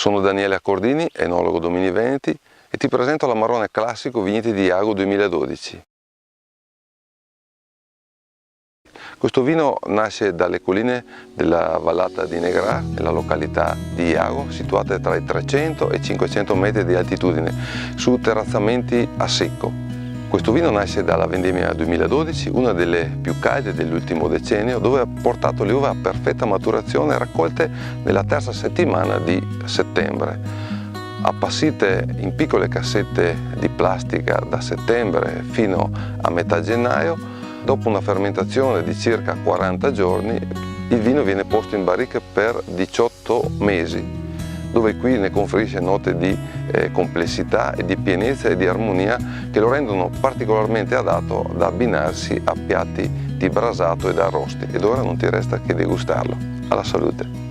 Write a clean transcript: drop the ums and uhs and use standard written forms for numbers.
Sono Daniele Accordini, enologo Domini Veneti e ti presento l'Amarone Classico Vigneti di Jago 2012. Questo vino nasce dalle colline della vallata di Negrà, nella località di Jago, situate tra i 300 e i 500 metri di altitudine, su terrazzamenti a secco. Questo vino nasce dalla vendemmia 2012, una delle più calde dell'ultimo decennio, dove ha portato le uve a perfetta maturazione raccolte nella terza settimana di settembre. Appassite in piccole cassette di plastica da settembre fino a metà gennaio, dopo una fermentazione di circa 40 giorni, il vino viene posto in barrica per 18 mesi, dove qui ne conferisce note di complessità e di pienezza e di armonia che lo rendono particolarmente adatto ad abbinarsi a piatti di brasato ed arrosti. Ed ora non ti resta che degustarlo. Alla salute!